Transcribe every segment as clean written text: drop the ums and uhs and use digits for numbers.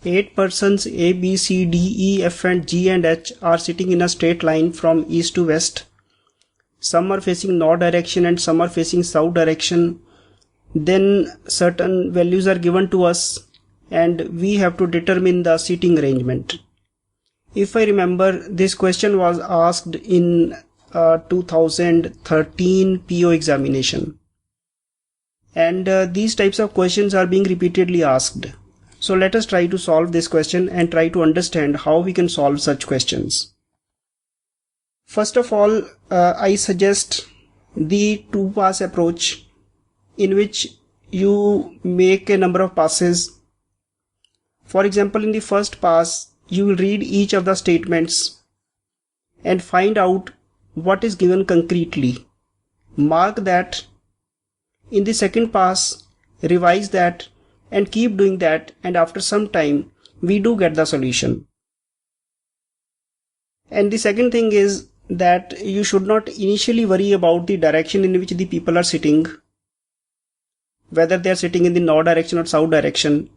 8 persons A, B, C, D, E, F and G and H are sitting in a straight line from east to west. Some are facing north direction and some are facing south direction. Then certain values are given to us and we have to determine the seating arrangement. If I remember, this question was asked in 2013 PO examination. And these types of questions are being repeatedly asked. So let us try to solve this question and try to understand how we can solve such questions. First of all, I suggest the two-pass approach, in which you make a number of passes. For example, in the first pass, you will read each of the statements and find out what is given concretely. Mark that. In the second pass, revise that and keep doing that, and after some time we do get the solution. And the second thing is that you should not initially worry about the direction in which the people are sitting, whether they are sitting in the north direction or south direction.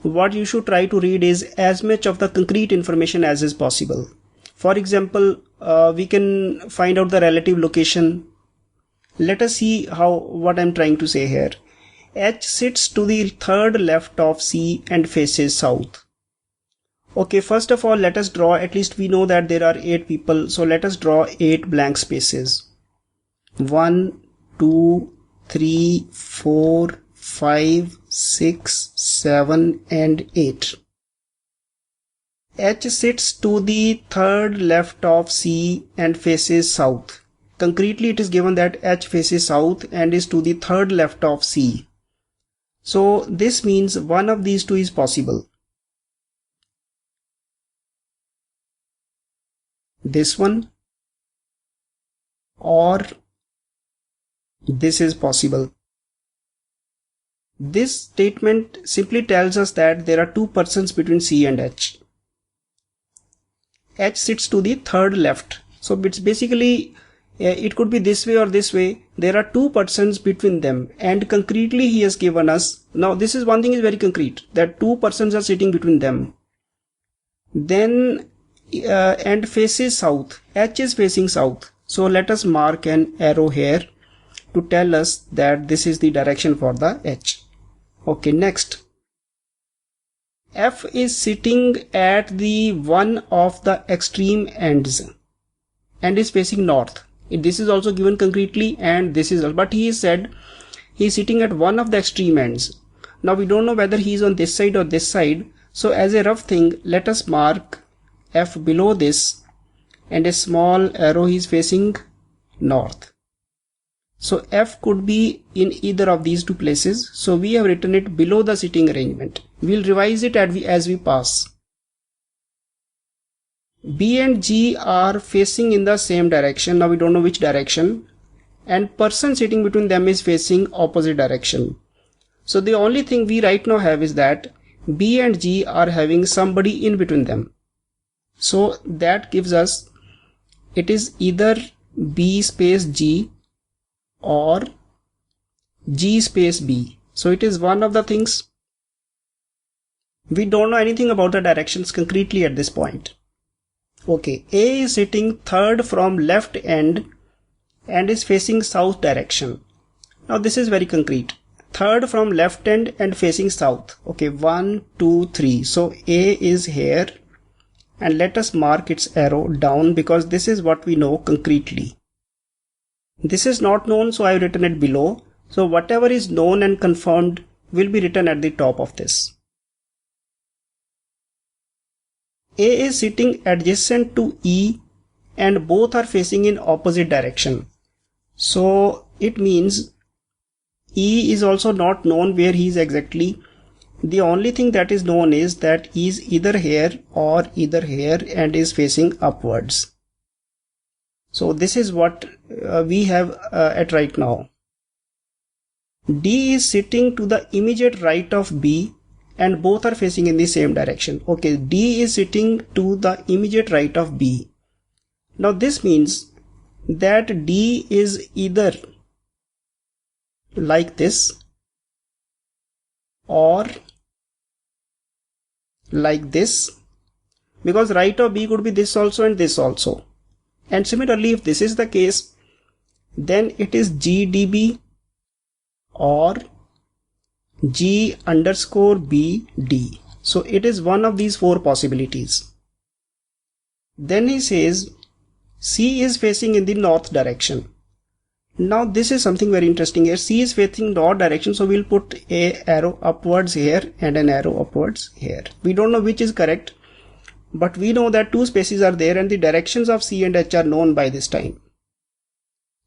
What you should try to read is as much of the concrete information as is possible. For example, we can find out the relative location. Let us see what I'm trying to say here. H sits to the third left of C and faces south. Okay, first of all, let us draw, at least we know that there are 8 people, so let us draw 8 blank spaces. 1, 2, 3, 4, 5, 6, 7 and 8. H sits to the third left of C and faces south. Concretely, it is given that H faces south and is to the third left of C. So this means one of these two is possible. This one or this is possible. This statement simply tells us that there are 2 persons between C and H. H sits to the third left. So it's basically, it could be this way or this way. There are 2 persons between them, and concretely he has given us. Now this is one thing is very concrete, that 2 persons are sitting between them. Then and faces south. H is facing south. So let us mark an arrow here to tell us that this is the direction for the H. Okay, next. F is sitting at the one of the extreme ends and is facing north. This is also given concretely, and this is, but he said he is sitting at one of the extreme ends. Now we don't know whether he is on this side or this side. So as a rough thing, let us mark F below this and a small arrow he is facing north. So F could be in either of these 2 places. So we have written it below the sitting arrangement. We'll revise it as we pass. B and G are facing in the same direction. Now we don't know which direction. And person sitting between them is facing opposite direction. So the only thing we right now have is that B and G are having somebody in between them. So that gives us, it is either B space G or G space B. So it is one of the things. We don't know anything about the directions concretely at this point. Okay, A is sitting third from left end and is facing south direction. Now this is very concrete. Third from left end and facing south. Okay, 1, 2, 3. So A is here, and let us mark its arrow down because this is what we know concretely. This is not known, so I have written it below. So whatever is known and confirmed will be written at the top of this. A is sitting adjacent to E and both are facing in opposite direction. So it means E is also not known where he is exactly. The only thing that is known is that he is either here or either here and is facing upwards. So this is what we have at right now. D is sitting to the immediate right of B and both are facing in the same direction. Okay, D is sitting to the immediate right of B. Now this means that D is either like this or like this, because right of B could be this also and this also. And similarly, if this is the case, then it is GDB or G underscore BD. So it is one of these four possibilities. Then he says C is facing in the north direction. Now this is something very interesting here. C is facing north direction, so we'll put a arrow upwards here and an arrow upwards here. We don't know which is correct, but we know that two spaces are there and the directions of C and H are known by this time.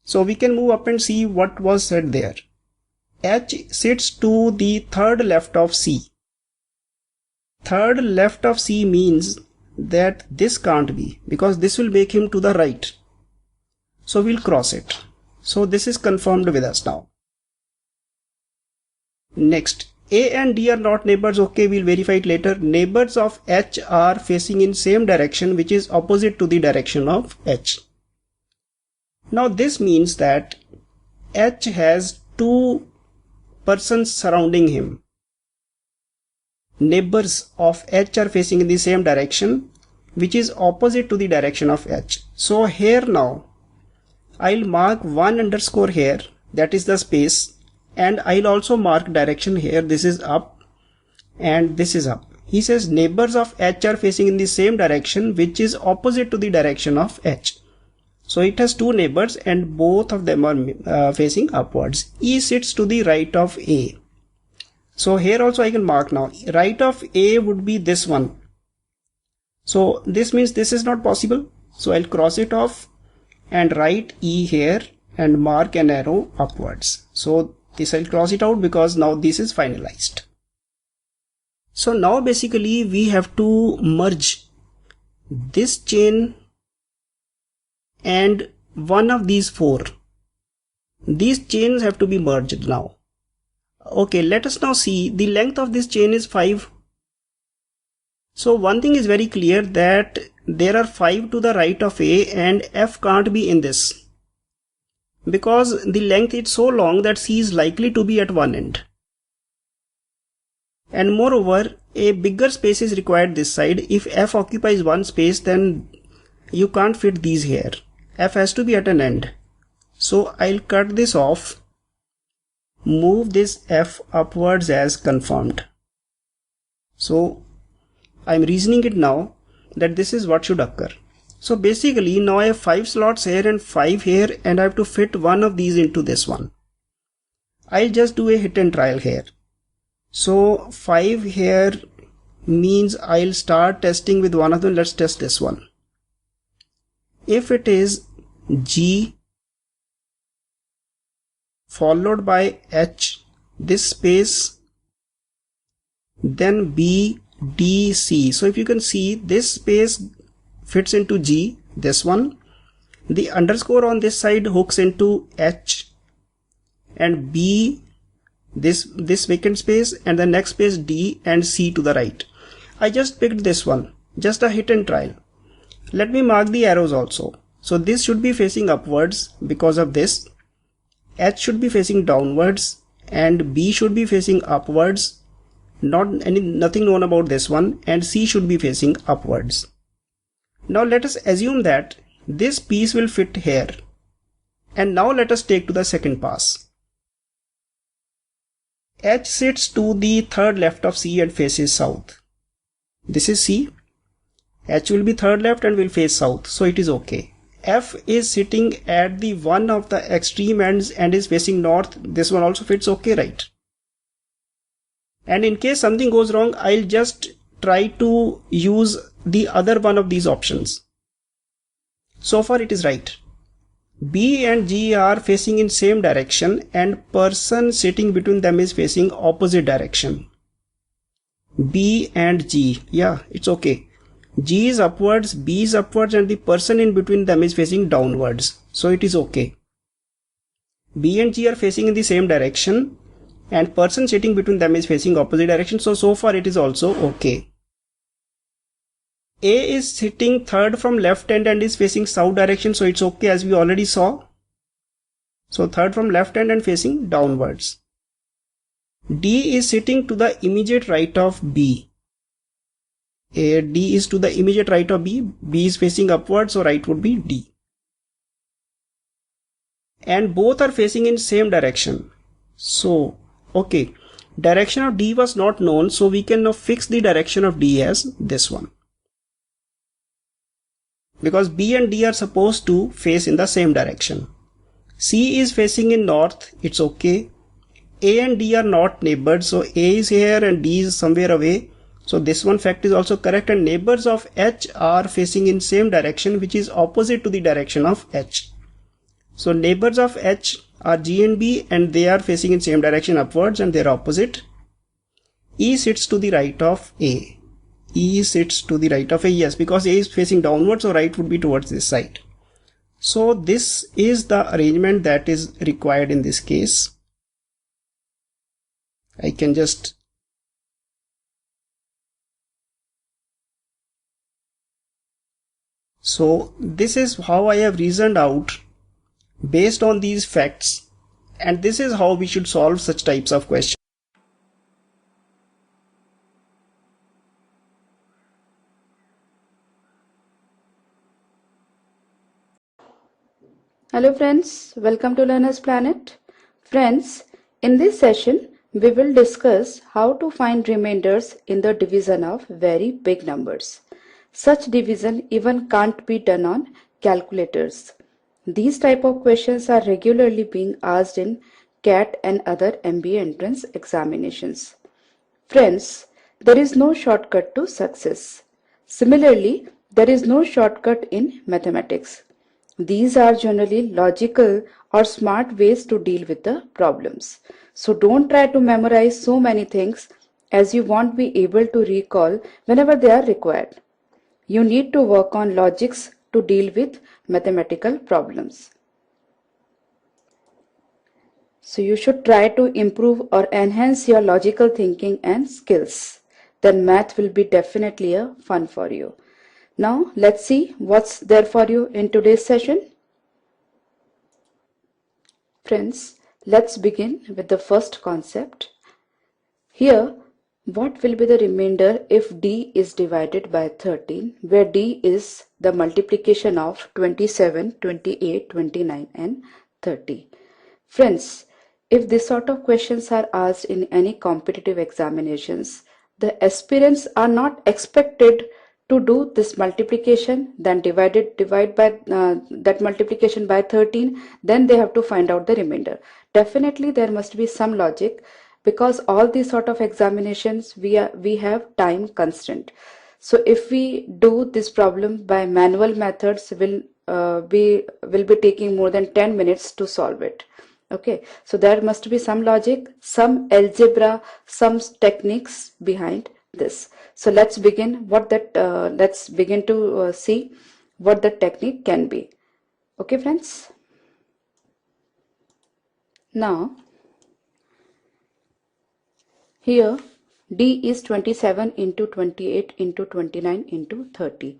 So we can move up and see what was said there. H sits to the third left of C. Third left of C means that this can't be, because this will make him to the right. So we'll cross it. So this is confirmed with us now. Next, A and D are not neighbors. Okay, we'll verify it later. Neighbors of H are facing in same direction, which is opposite to the direction of H. Now this means that H has two persons surrounding him. Neighbors of H are facing in the same direction, which is opposite to the direction of H. So here now I'll mark 1 underscore here, that is the space, and I'll also mark direction here. This is up and this is up. He says neighbors of H are facing in the same direction, which is opposite to the direction of H. So it has two neighbors and both of them are facing upwards. E sits to the right of A. So here also I can mark now. Right of A would be this one. So this means this is not possible. So I'll cross it off and write E here and mark an arrow upwards. So this I'll cross it out because now this is finalized. So now basically we have to merge this chain and one of these four. These chains have to be merged now. Okay, let us now see the length of this chain is 5. So one thing is very clear, that there are 5 to the right of A and F can't be in this, because the length is so long that C is likely to be at one end. And moreover, a bigger space is required this side. If F occupies one space, then you can't fit these here. F has to be at an end. So I'll cut this off, move this F upwards as confirmed. So I'm reasoning it now that this is what should occur. So basically now I have 5 slots here and 5 here, and I have to fit one of these into this one. I'll just do a hit and trial here. So 5 here means I'll start testing with one of them. Let's test this one. If it is G followed by H, this space, then B, D, C. So if you can see, this space fits into G, this one. The underscore on this side hooks into H, and B, this vacant space, and the next space D and C to the right. I just picked this one, just a hit and trial. Let me mark the arrows also. So this should be facing upwards because of this. H should be facing downwards and B should be facing upwards. Nothing known about this one, and C should be facing upwards. Now let us assume that this piece will fit here. And now let us take to the second pass. H sits to the third left of C and faces south. This is C. H will be third left and will face south, so it is okay. F is sitting at the one of the extreme ends and is facing north. This one also fits okay, right? And in case something goes wrong, I'll just try to use the other one of these options. So far it is right. B and G are facing in same direction and person sitting between them is facing opposite direction. B and G, yeah, it's okay. G is upwards, B is upwards, and the person in between them is facing downwards. So it is okay. B and G are facing in the same direction and person sitting between them is facing opposite direction. So far it is also okay. A is sitting third from left end and is facing south direction. So it's okay, as we already saw. So third from left end and facing downwards. D is sitting to the immediate right of B. D is to the immediate right of B. B is facing upward, so right would be D. And both are facing in same direction. So, okay, direction of D was not known, so we can now fix the direction of D as this one. Because B and D are supposed to face in the same direction. C is facing in north, it's okay. A and D are not neighbors, so A is here and D is somewhere away. So this one fact is also correct, and neighbors of H are facing in same direction, which is opposite to the direction of H. So neighbors of H are G and B, and they are facing in same direction upwards, and they are opposite. E sits to the right of A. E sits to the right of A, yes, because A is facing downwards, so right would be towards this side. So this is the arrangement that is required in this case. I can just so this is how I have reasoned out based on these facts, and this is how we should solve such types of questions. Hello friends, welcome to Learner's Planet. Friends, in this session, we will discuss how to find remainders in the division of very big numbers. Such division even can't be done on calculators. These type of questions are regularly being asked in CAT and other MBA entrance examinations. Friends, there is no shortcut to success. Similarly, there is no shortcut in mathematics. These are generally logical or smart ways to deal with the problems. So don't try to memorize so many things, as you won't be able to recall whenever they are required. You need to work on logics to deal with mathematical problems. So you should try to improve or enhance your logical thinking and skills. Then math will be definitely a fun for you. Now let's see what's there for you in today's session. Friends, let's begin with the first concept. Here, what will be the remainder if D is divided by 13, where D is the multiplication of 27, 28, 29 and 30. Friends, if this sort of questions are asked in any competitive examinations, the aspirants are not expected to do this multiplication, then divide by that multiplication by 13, then they have to find out the remainder. Definitely there must be some logic, because all these sort of examinations we have time constraint. So if we do this problem by manual methods, will be taking more than 10 minutes to solve it. Okay, so there must be some logic, some algebra, some techniques behind this. So let's begin to see what the technique can be. Okay friends, now here D is 27 into 28 into 29 into 30.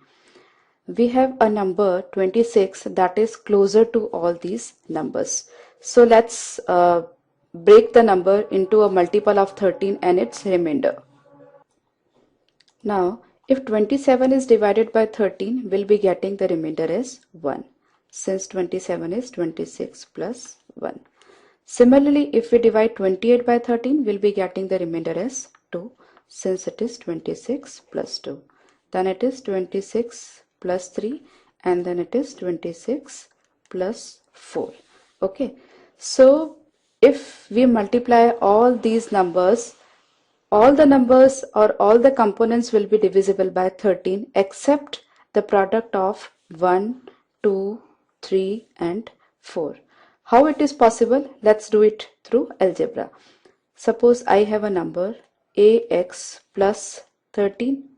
We have a number 26 that is closer to all these numbers. So let's break the number into a multiple of 13 and its remainder. Now, if 27 is divided by 13, we'll be getting the remainder as 1, since 27 is 26 plus 1. Similarly, if we divide 28 by 13, we'll be getting the remainder as 2, since it is 26 plus 2. Then it is 26 plus 3, and then it is 26 plus 4. Okay, so if we multiply all these numbers, all the numbers or all the components will be divisible by 13 except the product of 1, 2, 3 and 4. How it is possible? Let's do it through algebra. Suppose I have a number ax plus 13.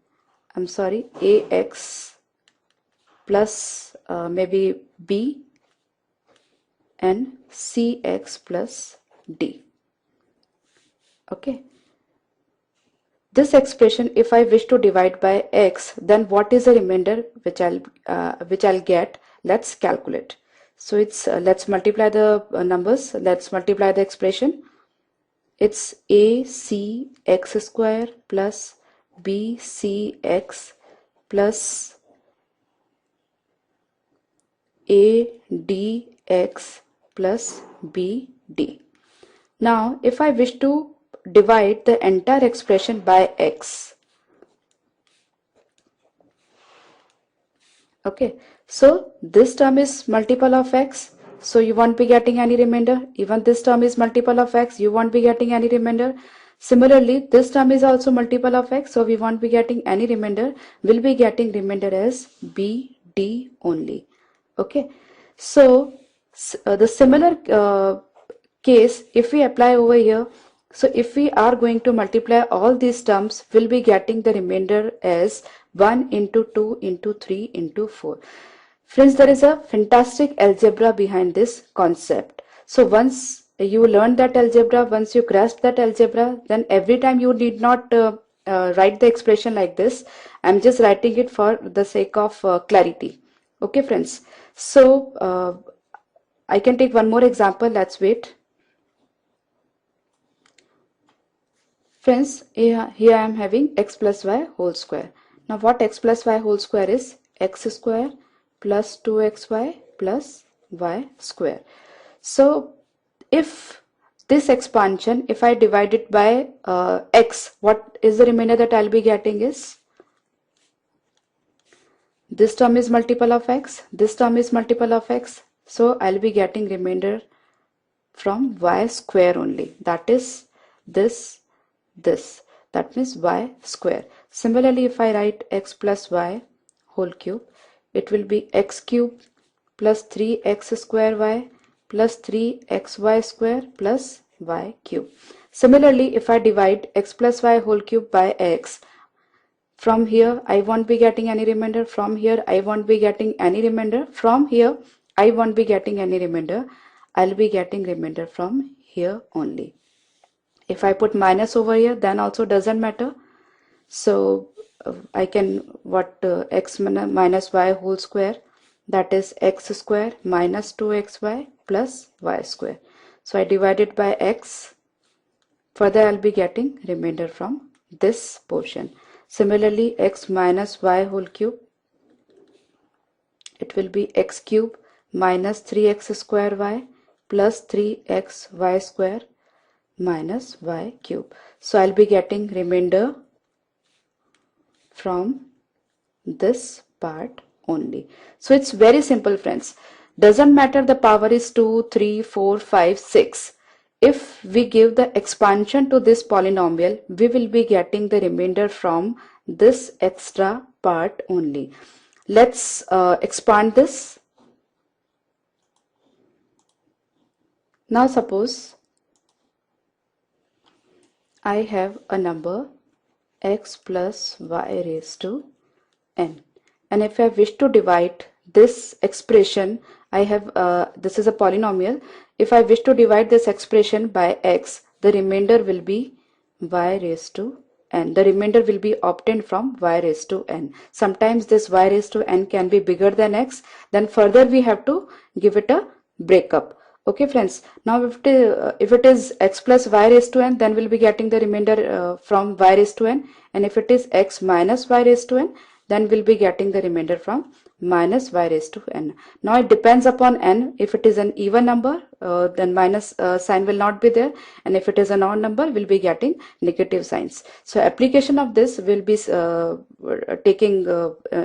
Ax plus maybe b and cx plus d. Okay. This expression, if I wish to divide by x, then what is the remainder which I'll get? Let's calculate. So it's let's multiply the numbers. Let's multiply the expression. It's a c x square plus BCX plus ADX plus BD. Now, if I wish to divide the entire expression by x, okay, so this term is multiple of x, so you won't be getting any remainder. Even this term is multiple of x, you won't be getting any remainder. Similarly, this term is also multiple of x, so we won't be getting any remainder. We'll be getting remainder as BD only. Okay, so the similar case, if we apply over here, so if we are going to multiply all these terms, we'll be getting the remainder as 1 into 2 into 3 into 4. Friends, there is a fantastic algebra behind this concept. So once you learn that algebra, once you grasp that algebra, then every time you need not write the expression like this. I'm just writing it for the sake of clarity. Okay, friends. So I can take one more example. Let's wait. Friends, here I am having x plus y whole square. Now what x plus y whole square is? X square plus 2xy plus y square. So if this expansion, if I divide it by x, what is the remainder that I'll be getting is? This term is multiple of x, this term is multiple of x. So I'll be getting remainder from y square only. That is this. That means y square. Similarly, if I write x plus y whole cube, it will be x cube plus 3x square y plus 3xy square plus y cube. Similarly, if I divide x plus y whole cube by x, from here I won't be getting any remainder, from here I won't be getting any remainder, from here I won't be getting any remainder. I'll be getting remainder from here only. If I put minus over here, then also doesn't matter. So I can x minus y whole square, that is x square minus 2xy plus y square. So I divide it by x. Further I'll be getting remainder from this portion. Similarly, x minus y whole cube, it will be x cube minus 3x square y plus 3xy square minus y cube. So I'll be getting remainder from this part only. So it's very simple, friends. Doesn't matter the power is 2, 3, 4, 5, 6. If we give the expansion to this polynomial, we will be getting the remainder from this extra part only. Let's expand this. Now suppose I have a number x plus y raised to n, and if I wish to divide this expression, I have this is a polynomial. If I wish to divide this expression by x, the remainder will be y raised to n. The remainder will be obtained from y raised to n. Sometimes this y raised to n can be bigger than x. Then further we have to give it a breakup. Okay, friends. Now if it is x plus y raised to n, then we'll be getting the remainder from y raised to n. And if it is x minus y raised to n, then we'll be getting the remainder from minus y raised to n. Now it depends upon n. If it is an even number, then minus sign will not be there, and if it is an odd number, we'll be getting negative signs. So application of this will be taking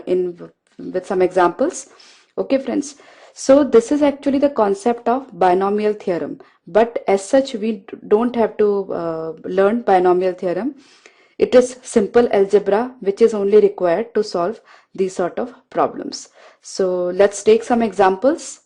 in with some examples. Okay, friends. So this is actually the concept of binomial theorem, but as such we don't have to learn binomial theorem. It is simple algebra which is only required to solve these sort of problems. So let's take some examples.